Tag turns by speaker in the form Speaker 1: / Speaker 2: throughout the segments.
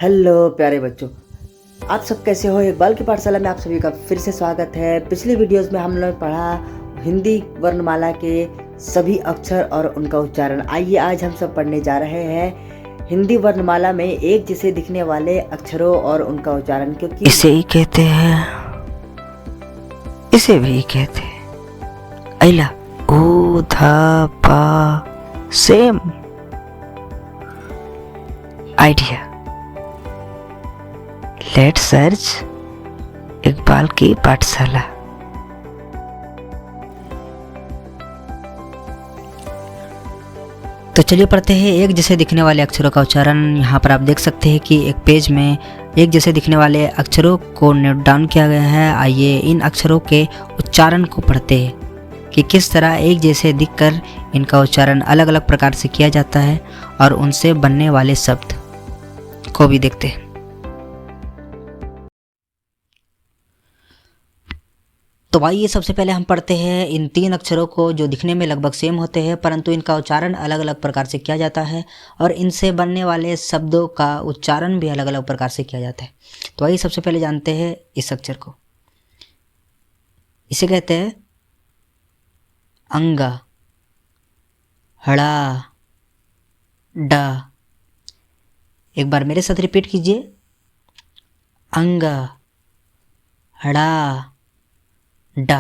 Speaker 1: Hello प्यारे बच्चों, आप सब कैसे हो। इकबाल की पाठशाला में आप सभी का फिर से स्वागत है। पिछली वीडियोस में हम लोग पढ़ा हिंदी वर्णमाला के सभी अक्षर और उनका उच्चारण। आइए आज हम सब पढ़ने जा रहे हैं हिंदी वर्णमाला में एक जैसे दिखने वाले अक्षरों और उनका उच्चारण, क्योंकि
Speaker 2: इसे ही कहते हैं, इसे भी कहते हैं अइला ऊ धा पा same idea. Let's search Iqbal की पाठशाला। तो चलिए पढ़ते हैं एक जैसे दिखने वाले अक्षरों का उच्चारण। यहाँ पर आप देख सकते हैं कि एक पेज में एक जैसे दिखने वाले अक्षरों को नोट डाउन किया गया है। आइए इन अक्षरों के उच्चारण को पढ़ते हैं कि किस तरह एक जैसे दिखकर इनका उच्चारण अलग अलग प्रकार से किया जाता है और उनसे बनने वाले शब्द को भी देखते हैं। तो आइए सबसे पहले हम पढ़ते हैं इन तीन अक्षरों को जो दिखने में लगभग सेम होते हैं परंतु इनका उच्चारण अलग अलग प्रकार से किया जाता है और इनसे बनने वाले शब्दों का उच्चारण भी अलग अलग प्रकार से किया जाता है। तो आइए सबसे पहले जानते हैं इस अक्षर को। इसे कहते हैं अंगा, हड़ा, डा। एक बार मेरे साथ रिपीट कीजिए, अंगा, हड़ा, डा।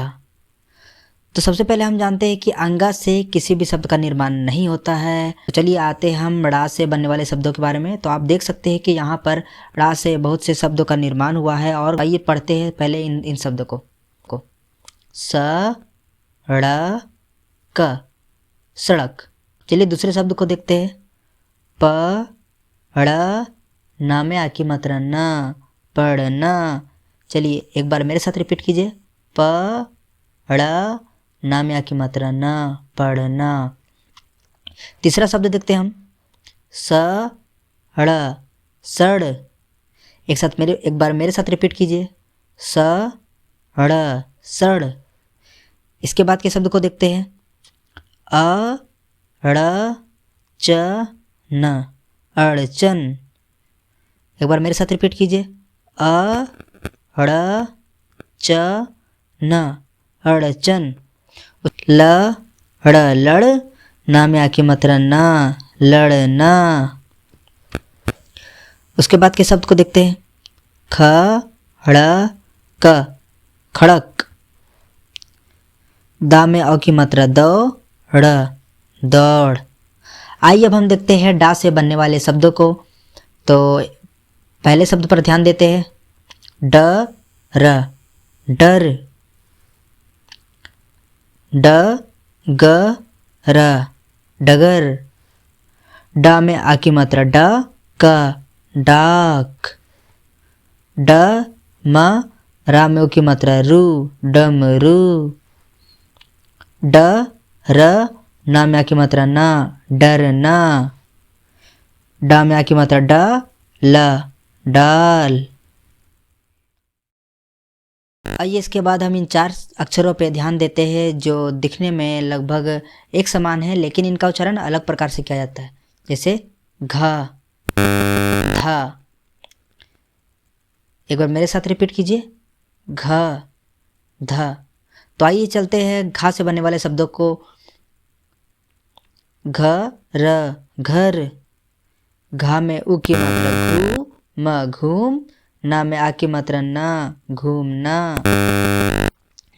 Speaker 2: तो सबसे पहले हम जानते हैं कि अंगा से किसी भी शब्द का निर्माण नहीं होता है। तो चलिए आते हैं हम ड़ा से बनने वाले शब्दों के बारे में। तो आप देख सकते हैं कि यहाँ पर ड़ा से बहुत से शब्दों का निर्माण हुआ है और आइए पढ़ते हैं पहले इन शब्दों को। स ड़ क, सड़क। चलिए दूसरे शब्द को देखते हैं। प ड़ ना में आ की मात्रा न, पढ़ना। चलिए एक बार मेरे साथ रिपीट कीजिए। प ड़ ना में आ की मात्रा न, पढ़ना। तीसरा शब्द देखते हैं हम। स ड़, सड़। एक बार मेरे साथ रिपीट कीजिए। स ड़, सड़। इसके बाद के शब्द को देखते हैं। अ ड़ च न, अड़चन। एक बार मेरे साथ रिपीट कीजिए। अ ड़ च न, अड़चन। ल ड़, लड़। ना में आकी मात्रा ना, लड़ना। उसके बाद के शब्द को देखते हैं। ख ड़ क, खड़क। दा में औ की मात्रा दो, ड़, दौड़। आइए अब हम देखते हैं डा से बनने वाले शब्दों को। तो पहले शब्द पर ध्यान देते हैं। ड र, डर। ड ग र, डगर। डा में आ की मात्रा ड, क, डाक। ड म रा में ओ की मात्रा रू, डमरू। ड र ना में आ की मात्रा ना, डरना। डा में आ की मात्रा ड, ल, डाल। आइए इसके बाद हम इन चार अक्षरों पे ध्यान देते हैं जो दिखने में लगभग एक समान है लेकिन इनका उच्चारण अलग प्रकार से किया जाता है। जैसे घ, धा। एक बार मेरे साथ रिपीट कीजिए। घ, ध। तो आइए चलते हैं घा से बनने वाले शब्दों को। घ र, घर। घा में उ की मात्रा घू, म, घूम। ना में आ की मात्रा ना, घूमना।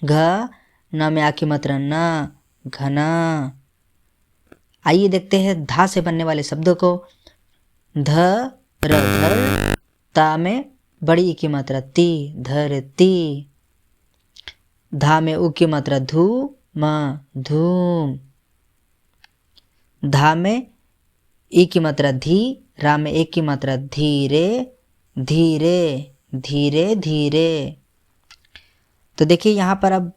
Speaker 2: घ ना में आ की मात्रा ना, घना। आइए देखते हैं धा से बनने वाले शब्दों को। ध र, धर। ता में बड़ी ई की मात्रा ती, धरती। धा में उ की मात्रा धू, म, धूम। धा में ई की मात्रा धी, रा में एक की मात्रा धीरे, धीरे, धीरे, धीरे। तो देखिए यहाँ पर अब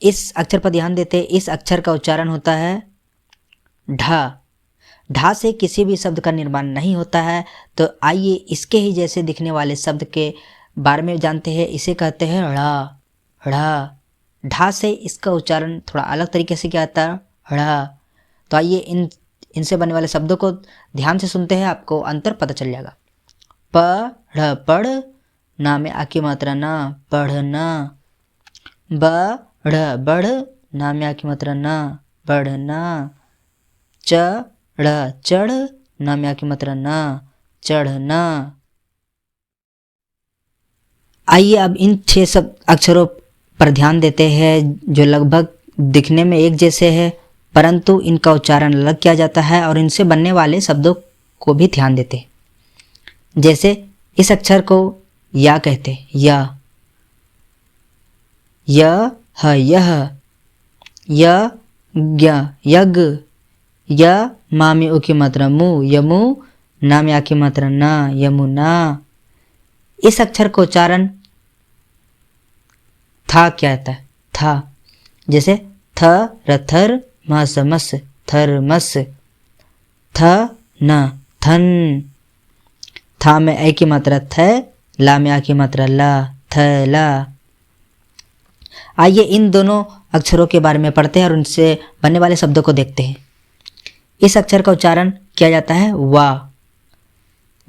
Speaker 2: इस अक्षर पर ध्यान देते हैं। इस अक्षर का उच्चारण होता है ढा। ढा से किसी भी शब्द का निर्माण नहीं होता है। तो आइए इसके ही जैसे दिखने वाले शब्द के बारे में जानते हैं। इसे कहते हैं ड़ा, ढ़ा। ढा से इसका उच्चारण थोड़ा अलग तरीके से किया जाता है, ढ़ा। तो आइए इनसे बनने वाले शब्दों को ध्यान से सुनते हैं, आपको अंतर पता चल जाएगा। पढ़ पढ़, ना में आ की मात्रा ना, पढ़ना। बढ़ बढ़, ना में आ की मात्रा ना, बढ़ना। चढ़ चढ़, ना में आ की मात्रा ना, चढ़ना। आइए अब इन 6 सब अक्षरों पर ध्यान देते हैं जो लगभग दिखने में एक जैसे हैं, परंतु इनका उच्चारण अलग किया जाता है, और इनसे बनने वाले शब्दों को भी ध्यान देते हैं। जैसे इस अक्षर को या कहते हैं, या, यह, यज्ञ, य मा में उ की मात्रा मु, यमु, ना में आ की मात्रा ना, यमुना। इस अक्षर का उच्चारण था क्या आता है, था। जैसे थ रथर, मस मस, थर्मस। थ न, थन। था में ए की मात्रा थ, ला में आ की मात्रा ला, थला। आइए इन दोनों अक्षरों के बारे में पढ़ते हैं और उनसे बनने वाले शब्दों को देखते हैं। इस अक्षर का उच्चारण किया जाता है वा।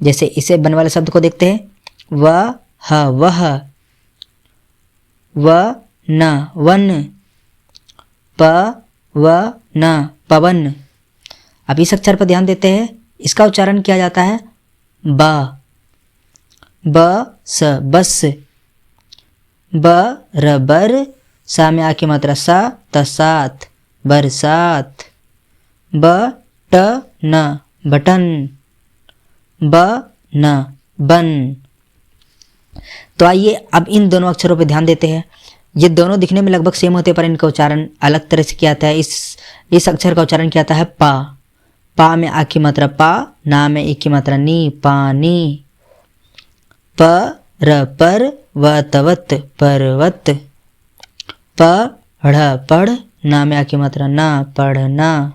Speaker 2: जैसे इसे बनने वाले शब्द को देखते हैं, वह, वह, व न, वन, प व न, पवन। अब इस अक्षर पर ध्यान देते हैं, इसका उच्चारण किया जाता है ब, स, बस, बरबर, सा में आ की मात्रा सा, तसात, बरसात। बटन, बटन, बन, बन। तो आइए अब इन दोनों अक्षरों पर ध्यान देते हैं। ये दोनों दिखने में लगभग सेम होते हैं, पर इनका उच्चारण अलग तरह से किया जाता है। इस अक्षर का उच्चारण किया जाता है पा। पा में आ की मात्रा पा, ना में ई की मात्रा नी, पानी। पर वतवत, पर्वत। पढ़ पढ़, ना में आ की मात्रा ना, पढ़ना।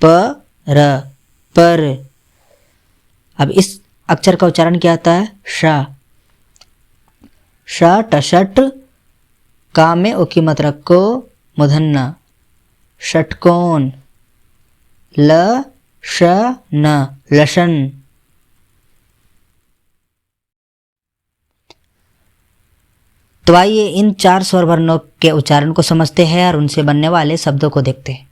Speaker 2: पर। अब इस अक्षर का उच्चारण क्या आता है, शा। टशट, का में ओ की मात्रा को, मूर्धन्य, षटकोण। न, लशन। तो आइए इन 4 स्वर वर्णों के उच्चारण को समझते हैं और उनसे बनने वाले शब्दों को देखते हैं।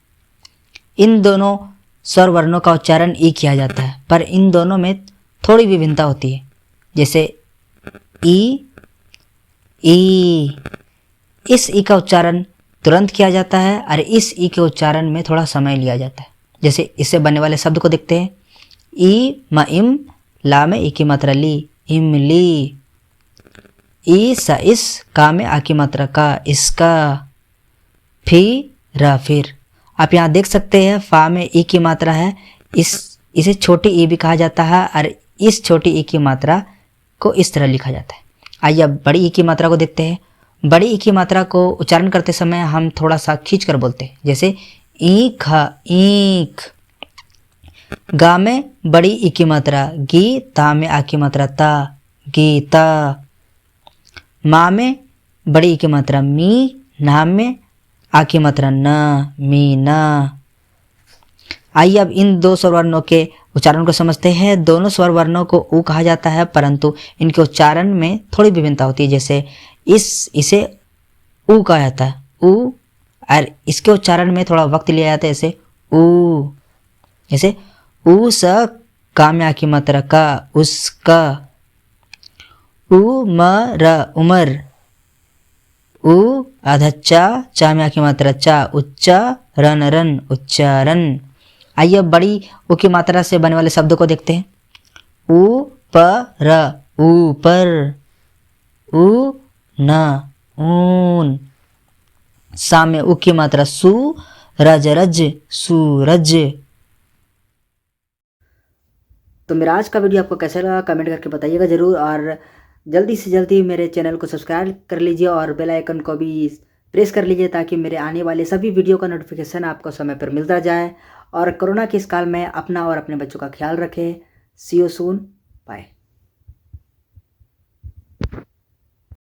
Speaker 2: इन दोनों स्वर वर्णों का उच्चारण ई किया जाता है, पर इन दोनों में थोड़ी विभिन्नता होती है। जैसे ई, इस ई का उच्चारण तुरंत किया जाता है और इस ई के उच्चारण में थोड़ा समय लिया जाता है। जैसे इससे बनने वाले शब्द को देखते हैं, ई म इम, ला में ई की मात्रा ली, इमली। ई स इस, का में आ की मात्रा का, इसका। फिर। आप यहाँ देख सकते हैं फा में ई की मात्रा है, इसे छोटी ई भी कहा जाता है और इस छोटी ई की मात्रा को इस तरह लिखा जाता है। आइए अब बड़ी ई की मात्रा को देखते हैं। बड़ी ई की मात्रा को उच्चारण करते समय हम थोड़ा सा खींच कर बोलते हैं। जैसे ईख, ईख। गा में बड़ी ई की मात्रा गी, ता में आ की मात्रा ता, गीता। मा में बड़ी ई की मात्रा मी, ना में आ की मात्रा न, मीना। आइए अब इन 2 स्वर वर्णों के उच्चारण को समझते हैं। दोनों स्वर वर्णों को ऊ कहा जाता है, परंतु इनके उच्चारण में थोड़ी विभिन्नता होती है। जैसे इसे ऊ कहा जाता है, ऊ, और इसके उच्चारण में थोड़ा वक्त लिया जाता है। जैसे ऊ स, का में आ की मात्रा का, उसका। उमर, उमर। उ अधच्चा, चा में आ की मात्रा चा, उच्चा, रन रन, उच्चारण। आइए अब बड़ी ऊ की मात्रा से बनने वाले शब्दों को देखते हैं। ऊपर, ऊपर। ऊ न, ऊन। सा में उ की मात्रा सु, रज रज, सूरज।
Speaker 1: तो मेरा आज का वीडियो आपको कैसा लगा कमेंट करके बताइएगा ज़रूर, और जल्दी से जल्दी मेरे चैनल को सब्सक्राइब कर लीजिए और बेल आइकन को भी प्रेस कर लीजिए ताकि मेरे आने वाले सभी वीडियो का नोटिफिकेशन आपको समय पर मिलता जाए। और कोरोना के इस काल में अपना और अपने बच्चों का ख्याल रखें। सी यू सून, बाय।